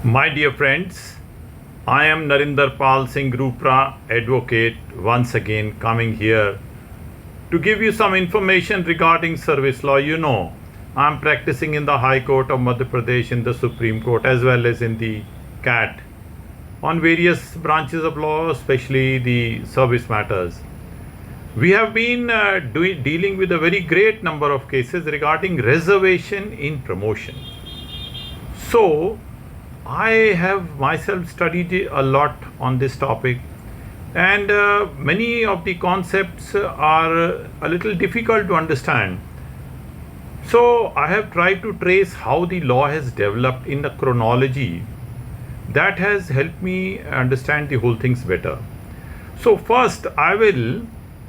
My dear friends, I am Narinder Pal Singh Rupra, advocate, once again coming here to give you some information regarding service law. You know, I am practicing in the High Court of Madhya Pradesh, in the Supreme Court, as well as in the CAT on various branches of law, especially the service matters. We have been dealing with a very great number of cases regarding reservation in promotion. So, I have myself studied a lot on this topic, and many of the concepts are a little difficult to understand. So, I have tried to trace how the law has developed in the chronology that has helped me understand the whole things better. So, first, I will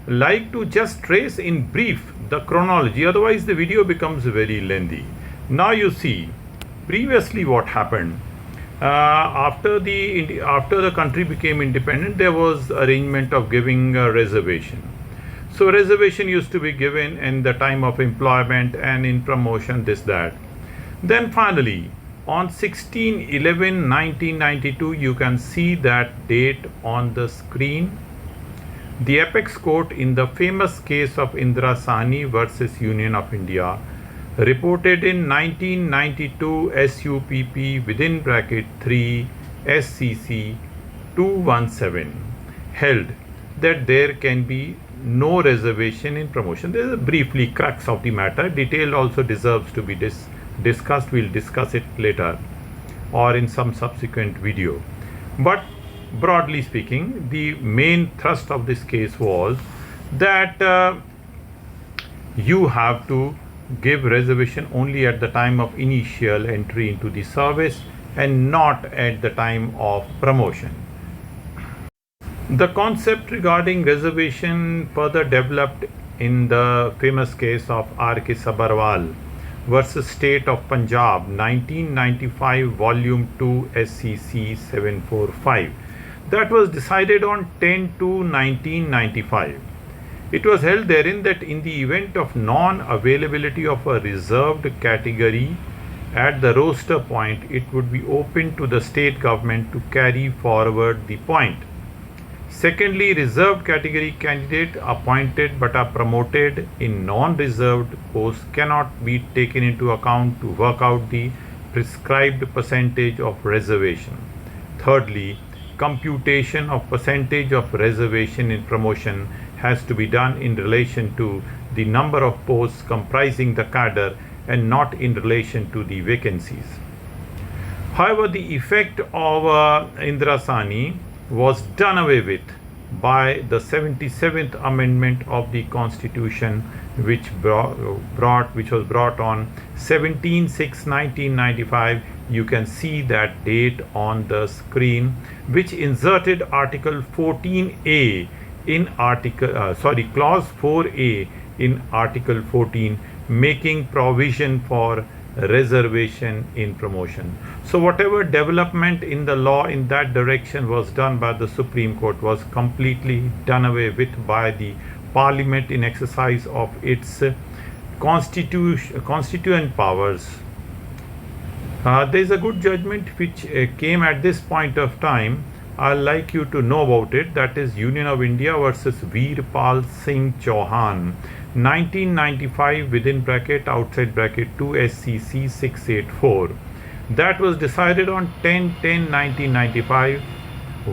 like to just trace in brief the chronology, otherwise, the video becomes very lengthy. Now, you see, previously, what happened. After the country became independent, there was arrangement of giving a reservation. So reservation used to be given in the time of employment and in promotion, this that. Then finally, on 16/11/1992, you can see that date on the screen. The apex court in the famous case of Indira Sahni versus Union of India reported in 1992 SUPP within bracket 3 SCC 217 held that there can be no reservation in promotion. This is a briefly crux of the matter. Detail also deserves to be discussed. We'll discuss it later or in some subsequent video. But broadly speaking, the main thrust of this case was that you have to give reservation only at the time of initial entry into the service and not at the time of promotion. The concept regarding reservation further developed in the famous case of R.K. Sabharwal versus State of Punjab, 1995, Volume 2, SCC 745. That was decided on 10/2/1995. It was held therein that in the event of non-availability of a reserved category at the roster point, it would be open to the state government to carry forward the point. Secondly, reserved category candidate appointed but are promoted in non-reserved posts cannot be taken into account to work out the prescribed percentage of reservation. Thirdly, computation of percentage of reservation in promotion has to be done in relation to the number of posts comprising the cadre and not in relation to the vacancies. However, the effect of Indira Sahni was done away with by the 77th Amendment of the Constitution, which was brought on 17/6/1995. You can see that date on the screen, which inserted Article 14A in Clause 4A in Article 14, making provision for reservation in promotion. So whatever development in the law in that direction was done by the Supreme Court was completely done away with by the Parliament in exercise of its constituent powers. There is a good judgment which came at this point of time. I'd like you to know about it. That is Union of India versus Veerpal Singh Chauhan, 1995 within bracket outside bracket 2 SCC 684. That was decided on 10/10/1995.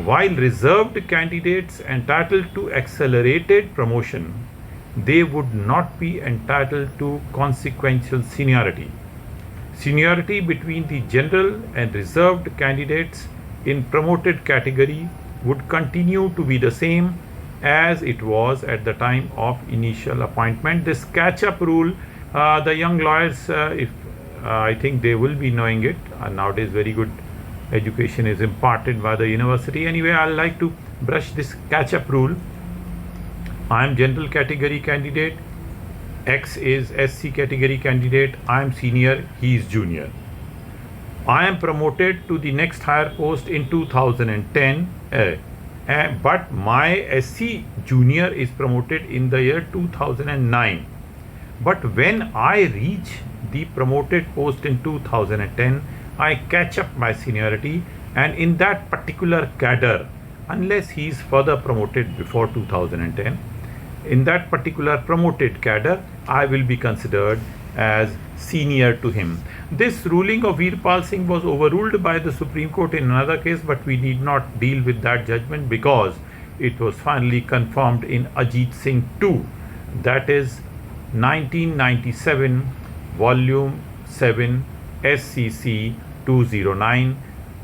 While reserved candidates entitled to accelerated promotion, they would not be entitled to consequential seniority. Seniority between the general and reserved candidates in promoted category would continue to be the same as it was at the time of initial appointment. This catch-up rule, the young lawyers, I think they will be knowing it. Nowadays, very good education is imparted by the university. Anyway, I like to brush this catch-up rule. I am general category candidate. X is SC category candidate. I am senior. He is junior. I am promoted to the next higher post in 2010, but my SC junior is promoted in the year 2009. But when I reach the promoted post in 2010, I catch up my seniority, and in that particular cadre, unless he is further promoted before 2010, in that particular promoted cadre, I will be considered as senior to him. This ruling of Virpal Singh was overruled by the Supreme Court in another case, but we need not deal with that judgment because it was finally confirmed in Ajit Singh 2, that is 1997, Volume 7, SCC 209,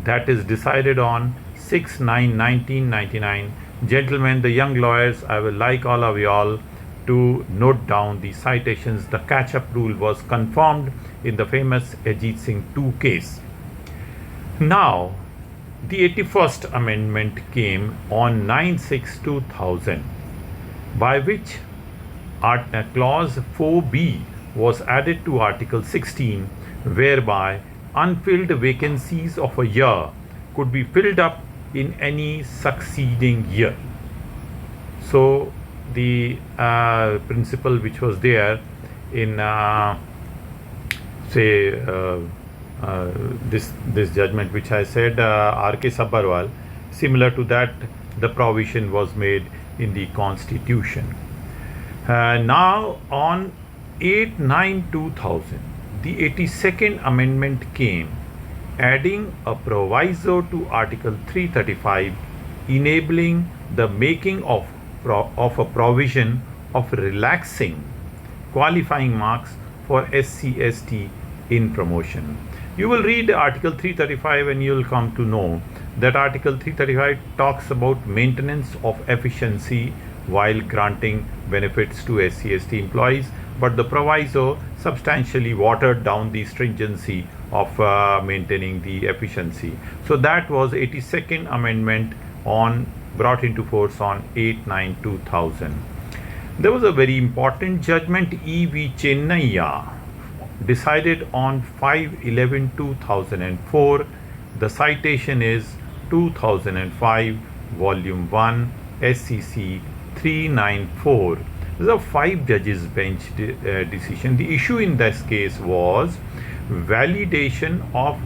that is decided on 6/9/1999. Gentlemen, the young lawyers, I will like all of y'all to note down the citations. The catch-up rule was confirmed in the famous Ajit Singh 2 case. Now, the 81st Amendment came on 9/6/2000, by which Clause 4B was added to Article 16, whereby unfilled vacancies of a year could be filled up in any succeeding year. So the principle which was there in this judgment which I said, R.K. Sabharwal, similar to that, the provision was made in the Constitution. Now on 8/9/2000, the 82nd Amendment came, adding a proviso to Article 335, enabling the making of a provision of relaxing qualifying marks for SC/ST in promotion. You will read Article 335 and you will come to know that Article 335 talks about maintenance of efficiency while granting benefits to SC/ST employees, but the proviso substantially watered down the stringency of maintaining the efficiency. So that was 82nd Amendment brought into force on 8/9/2000. There was a very important judgment, E.V. Chennaiya, decided on 5/11/2004. The citation is 2005, Volume 1, SCC 394. This is a 5 judges bench decision. The issue in this case was validation of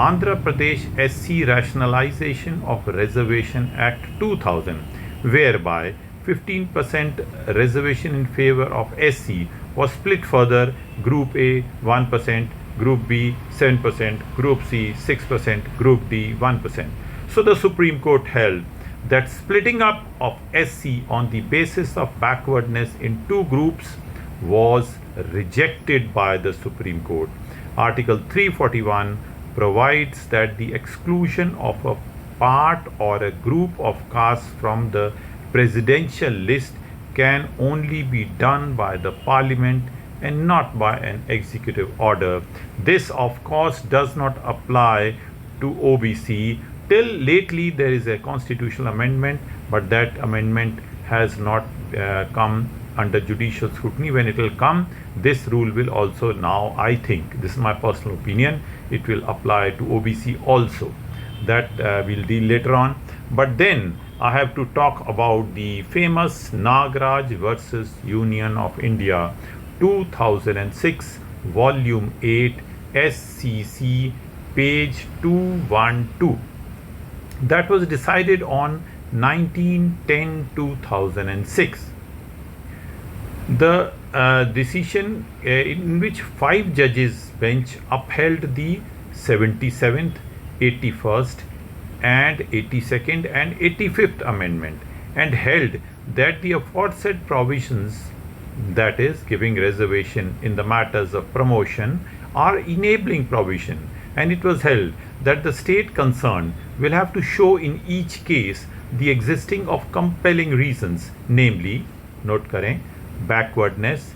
Andhra Pradesh SC Rationalization of Reservation Act 2000, whereby 15% reservation in favor of SC was split further: Group A 1%, Group B 7%, Group C 6%, Group D 1%. So the Supreme Court held that splitting up of SC on the basis of backwardness in two groups was rejected by the Supreme Court. Article 341 provides that the exclusion of a part or a group of castes from the presidential list can only be done by the Parliament and not by an executive order. This, of course, does not apply to OBC. Till lately, there is a constitutional amendment, but that amendment has not come under judicial scrutiny. When it will come, this rule will also now, I think, this is my personal opinion, it will apply to OBC also. That we'll deal later on. But then I have to talk about the famous Nagraj versus Union of India, 2006, Volume 8, SCC, page 212. That was decided on 19/10/2006. The decision in which 5 judges bench upheld the 77th, 81st, and 82nd and 85th Amendment and held that the aforesaid provisions, that is, giving reservation in the matters of promotion, are enabling provision, and it was held that the state concerned will have to show in each case the existing of compelling reasons, namely, note kare, backwardness,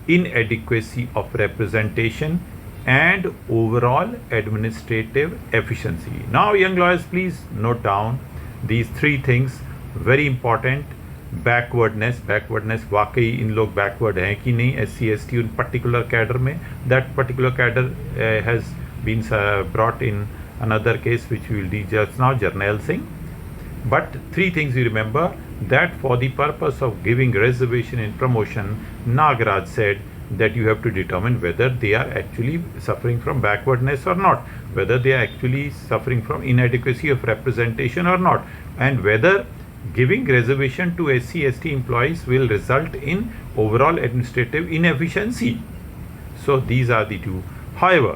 inadequacy of representation, and overall administrative efficiency. Now, young lawyers, please note down these 3 things, very important. Backwardness वाकई इन लोग backward हैं कि नहीं, SC/ST उन particular cadre में. That particular cadre has been brought in another case which we will do just now, Jarnail Singh. But 3 things you remember, that for the purpose of giving reservation in promotion, Nagraj said that you have to determine whether they are actually suffering from backwardness or not, whether they are actually suffering from inadequacy of representation or not, and whether giving reservation to SC/ST employees will result in overall administrative inefficiency. So these are the two. However,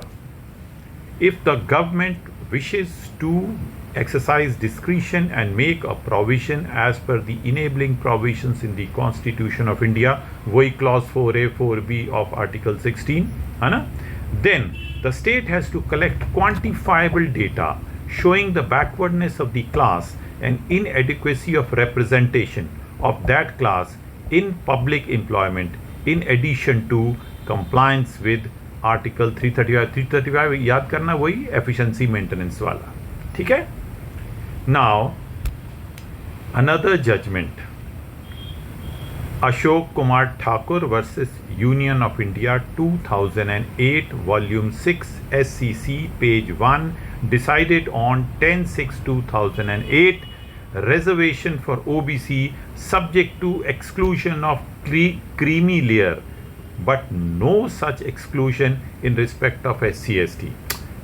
if the government wishes to exercise discretion and make a provision as per the enabling provisions in the Constitution of India, वही clause 4A 4B of Article 16, है ना? Then the state has to collect quantifiable data showing the backwardness of the class and inadequacy of representation of that class in public employment, in addition to compliance with Article 335. 335 याद करना, वही efficiency maintenance वाला, ठीक है? Now, another judgment, Ashok Kumar Thakur versus Union of India 2008, Volume 6, SCC, page 1, decided on 10/6/2008, reservation for OBC subject to exclusion of creamy layer, but no such exclusion in respect of SC/ST.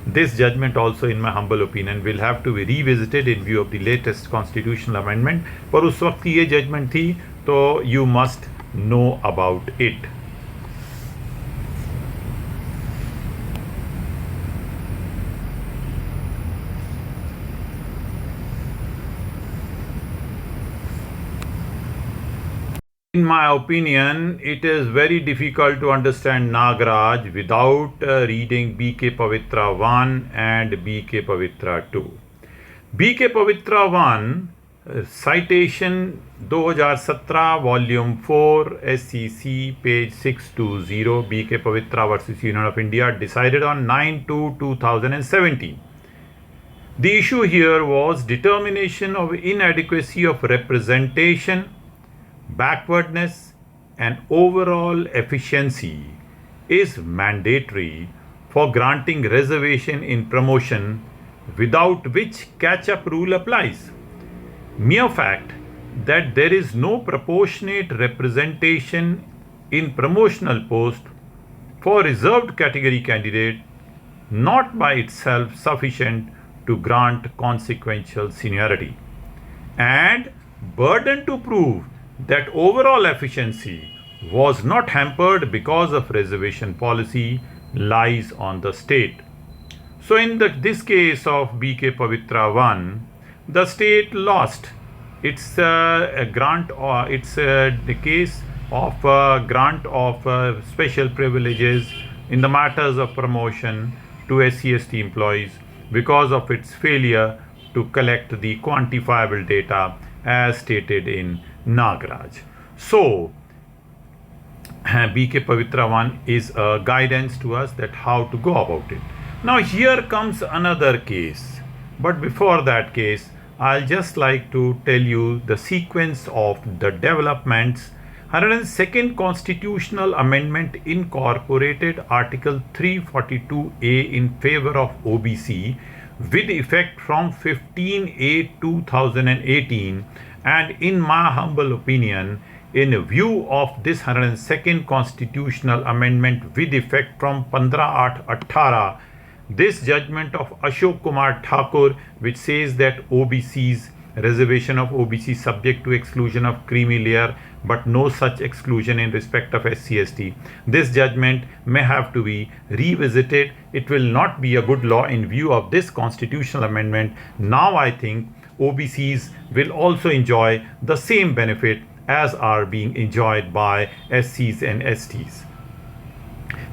This judgment also, in my humble opinion, will have to be revisited in view of the latest constitutional amendment. पर उस वक्त ये judgment थी, तो you must know about it. In my opinion, it is very difficult to understand Nagaraj without reading B.K. Pavitra 1 and B.K. Pavitra 2. B.K. Pavitra 1, citation 2017, volume 4, SCC, page 620, B.K. Pavitra versus Union of India, decided on 9/2/2017. The issue here was determination of inadequacy of representation, backwardness and overall efficiency is mandatory for granting reservation in promotion, without which catch-up rule applies. Mere fact that there is no proportionate representation in promotional post for reserved category candidate not by itself sufficient to grant consequential seniority, and burden to prove that overall efficiency was not hampered because of reservation policy lies on the state. So in this case of B.K. Pavitra 1, the state lost its grant, or it's the case of grant of special privileges in the matters of promotion to SC/ST employees because of its failure to collect the quantifiable data as stated in Nagaraj. So, B.K. Pavitra 1 is a guidance to us that how to go about it. Now here comes another case, but before that case, I'll just like to tell you the sequence of the developments. 102nd Constitutional Amendment incorporated Article 342A in favor of OBC with effect from 15/8/2018, and in my humble opinion, in view of this 102nd Constitutional Amendment with effect from 15/8/18, this judgment of Ashok Kumar Thakur, which says that OBC's reservation of OBC subject to exclusion of creamy layer but no such exclusion in respect of SC/ST, this judgment may have to be revisited. It will not be a good law in view of this constitutional amendment. Now I think OBCs will also enjoy the same benefit as are being enjoyed by SCs and STs.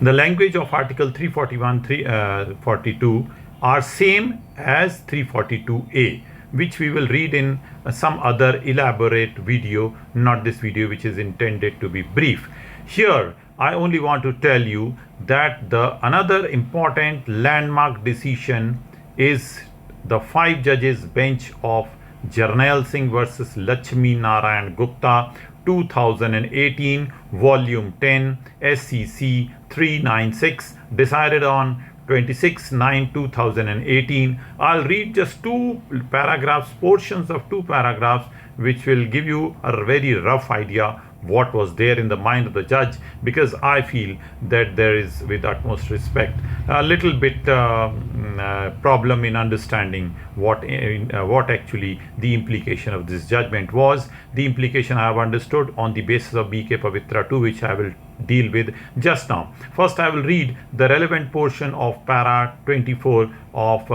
The language of Article 341, 342 are same as 342A, which we will read in some other elaborate video, not this video, which is intended to be brief. Here, I only want to tell you that the another important landmark decision is the 5 judges bench of Jarnail Singh versus Lakshmi Narayan Gupta, 2018, volume 10, SCC 396, decided on 26/9/2018. I'll read just two paragraphs, portions of two paragraphs, which will give you a very rough idea what was there in the mind of the judge, because I feel that there is, with utmost respect, a little bit problem in understanding what actually the implication of this judgment was. The implication I have understood on the basis of BK Pavitra 2, which I will deal with just now. First, I will read the relevant portion of para 24 of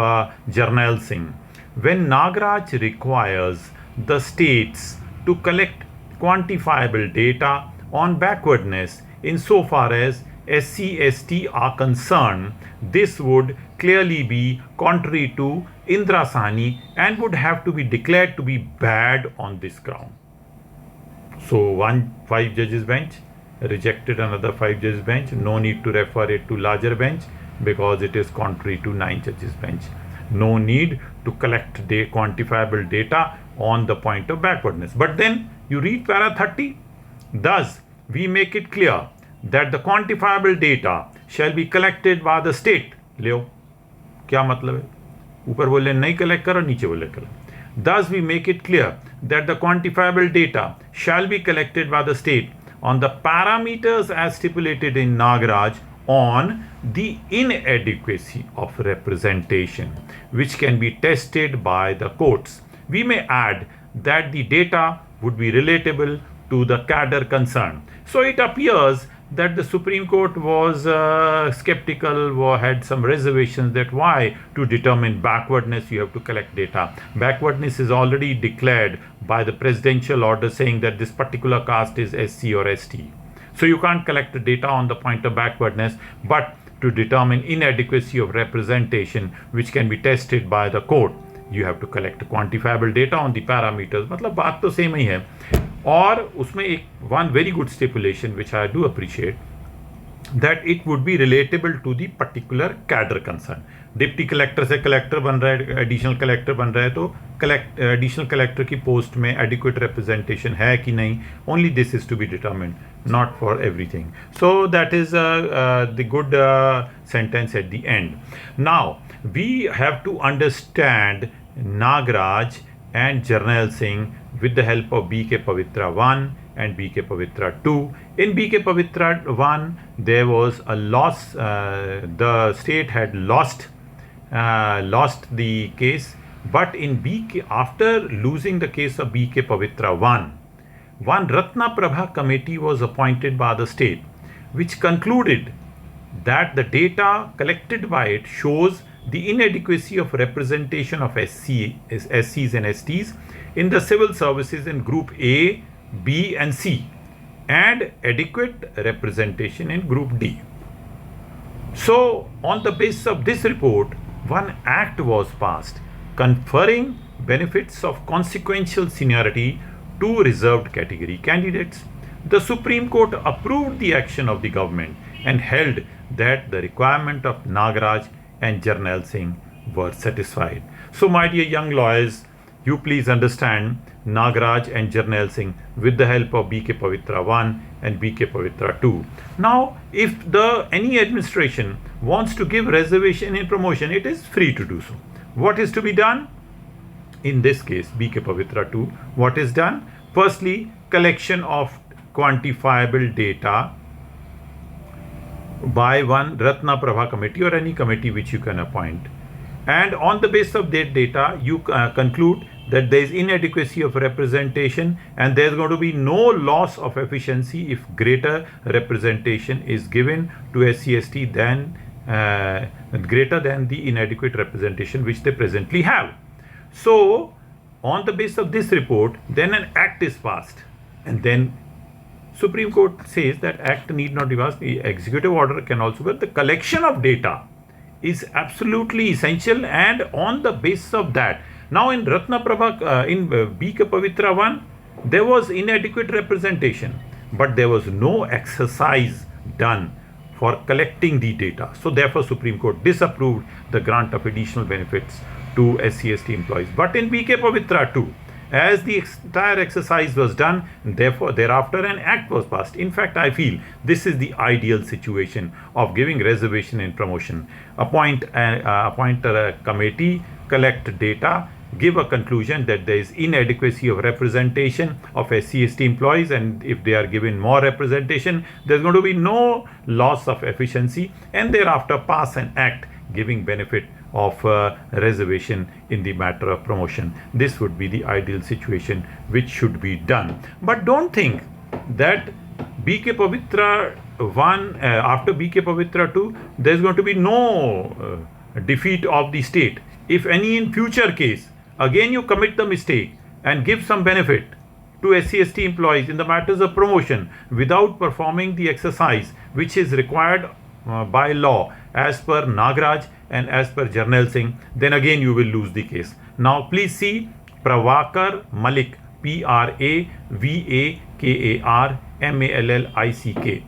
Jarnail Singh. When Nagaraj requires the states to collect quantifiable data on backwardness insofar as SC/ST are concerned, this would clearly be contrary to Indra Sahni and would have to be declared to be bad on this ground. So 5 judges bench rejected another 5 judges bench. No need to refer it to larger bench because it is contrary to 9 judges bench. No need to collect quantifiable data on the point of backwardness. But then you read para 30. Thus, we make it clear that the quantifiable data shall be collected by the state. ले क्या मतलब है? ऊपर बोले नहीं collect करो, नीचे बोले करो. Thus, we make it clear that the quantifiable data shall be collected by the state on the parameters as stipulated in Nagaraj on the inadequacy of representation, which can be tested by the courts. We may add that the data would be relatable to the cadre concerned. So it appears that the Supreme Court was skeptical or had some reservations that why to determine backwardness you have to collect data. Backwardness is already declared by the presidential order saying that this particular caste is SC or ST. So you can't collect the data on the point of backwardness, but to determine inadequacy of representation, which can be tested by the court, you have to collect quantifiable data on the parameters. मतलब बात तो same ही है. और उसमें एक one very good stipulation which I do appreciate, that it would be relatable to the particular cadre concerned. Deputy collector से collector बन रहा है, एडिशनल कलेक्टर बन रहा है, तो एडिशनल कलेक्टर की पोस्ट में एडिक्वेट रिप्रेजेंटेशन है कि नहीं, only this is to be determined, not for everything. So that is the good sentence at the end. Now we have to understand Nagaraj and Jarnail Singh with the help of BK Pavitra 1 and BK Pavitra 2. In BK Pavitra 1 there was a loss, the state had lost the case, but in BK, after losing the case of BK Pavitra 1, one Ratna Prabha committee was appointed by the state, which concluded that the data collected by it shows the inadequacy of representation of SCs and STs in the civil services in Group A, B and C, and adequate representation in Group D. So, on the basis of this report, one act was passed conferring benefits of consequential seniority to reserved category candidates. The Supreme Court approved the action of the government and held that the requirement of Nagaraj and Jarnail Singh were satisfied. So my dear young lawyers, you please understand Nagaraj and Jarnail Singh with the help of BK Pavitra 1 and BK Pavitra 2. Now, if any administration wants to give reservation in promotion, it is free to do so. What is to be done? In this case, BK Pavitra 2, what is done? Firstly, collection of quantifiable data by one Ratna Prabha committee or any committee which you can appoint. And on the basis of that data, you conclude that there is inadequacy of representation and there is going to be no loss of efficiency if greater representation is given to SC/ST than greater than the inadequate representation which they presently have. So, on the basis of this report, then an act is passed, and then Supreme Court says that act need not be passed. The executive order can also, but the collection of data is absolutely essential, and on the basis of that, now in Ratna Prabha, in BK Pavitra 1, there was inadequate representation, but there was no exercise done for collecting the data. So therefore, Supreme Court disapproved the grant of additional benefits to SC/ST employees. But in BK Pavitra 2, as the entire exercise was done, therefore thereafter an act was passed. In fact, I feel this is the ideal situation of giving reservation in promotion. Appoint a committee, collect data, give a conclusion that there is inadequacy of representation of SC/ST employees, and if they are given more representation, there's going to be no loss of efficiency, and thereafter pass an act giving benefit of reservation in the matter of promotion. This would be the ideal situation which should be done. But don't think that BK Pavitra 1 after BK Pavitra 2 there's going to be no defeat of the state. If any in future case again you commit the mistake and give some benefit to SC/ST employees in the matters of promotion without performing the exercise which is required by law as per Nagraj and as per Jarnail Singh, then again you will lose the case. Now please see Pravakar Malik, PRAVAKAR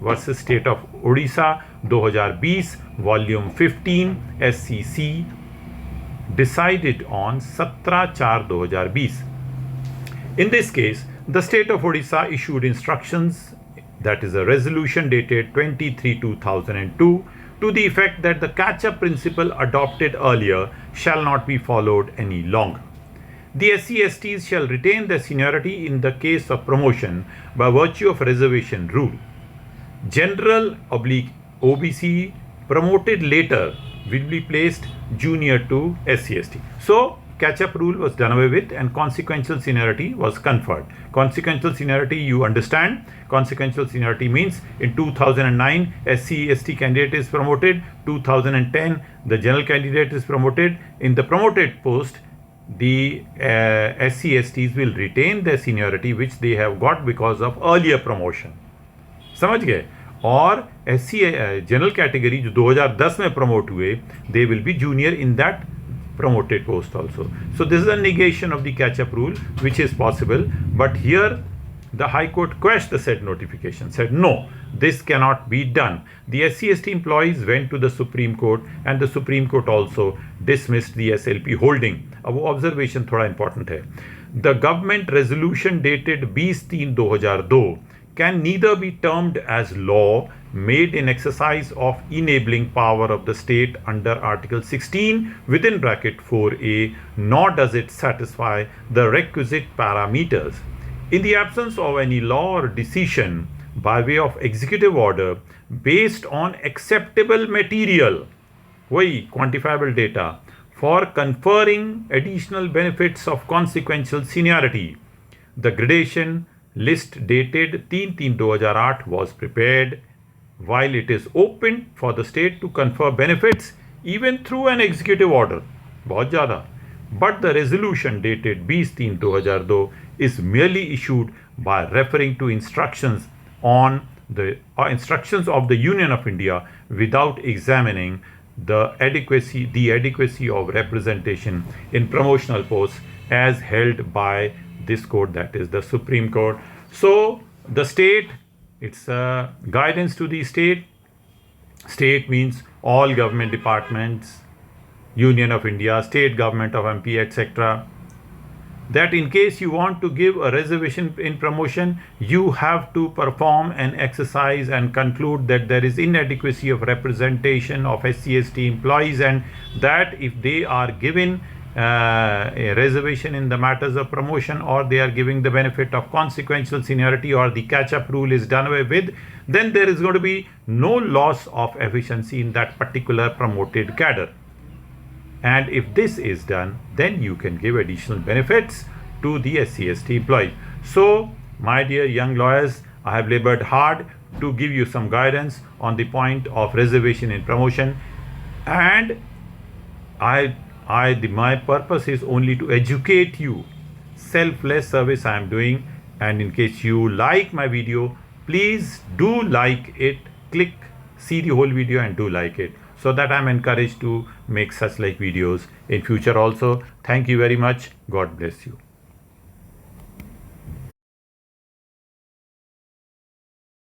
versus State of Odisha 2020 volume 15 SCC, decided on 17/4/2020. In this case, the State of Odisha issued instructions, that is a resolution dated 23/2002, to the effect that the catch-up principle adopted earlier shall not be followed any longer. The SC/STs shall retain their seniority in the case of promotion by virtue of reservation rule. General/OBC promoted later will be placed junior to SC/ST. So catch-up rule was done away with and consequential seniority was conferred. Consequential seniority, you understand, consequential seniority means in 2009 SC/ST candidate is promoted, 2010 the general candidate is promoted. In the promoted post, the SC/STs will retain their seniority which they have got because of earlier promotion. समझ गए? और SC general category जो 2010 में promote हुए, they will be junior in that promoted post also. So this is a negation of the catch-up rule which is possible, but here the High Court quashed the said notification, said no, this cannot be done. The SC/ST employees went to the Supreme Court and the Supreme Court also dismissed the SLP holding. अब वो observation थोड़ा important है. The government resolution dated 20/3/2002 can neither be termed as law made in exercise of enabling power of the state under Article 16 within bracket 4A, nor does it satisfy the requisite parameters. In the absence of any law or decision by way of executive order based on acceptable material, quantifiable data, for conferring additional benefits of consequential seniority, the gradation list dated 3/3/2008 was prepared. While it is open for the state to confer benefits even through an executive order, बहुत ज़्यादा, but the resolution dated 20/3/2002 is merely issued by referring to instructions on the instructions of the Union of India without examining the adequacy of representation in promotional posts as held by this court, that is the Supreme Court. So the state, it's a guidance to the state. State means all government departments, Union of India, state government of MP, etc. That in case you want to give a reservation in promotion, you have to perform an exercise and conclude that there is inadequacy of representation of SC/ST employees, and that if they are given a reservation in the matters of promotion, or they are giving the benefit of consequential seniority, or the catch-up rule is done away with, then there is going to be no loss of efficiency in that particular promoted cadre. And if this is done, then you can give additional benefits to the SC/ST employees. So, my dear young lawyers, I have labored hard to give you some guidance on the point of reservation in promotion, and my purpose is only to educate you. Selfless service I am doing, and in case you like my video, please do like it, see the whole video and do like it, so that I am encouraged to make such like videos in future also. Thank you very much. God bless you.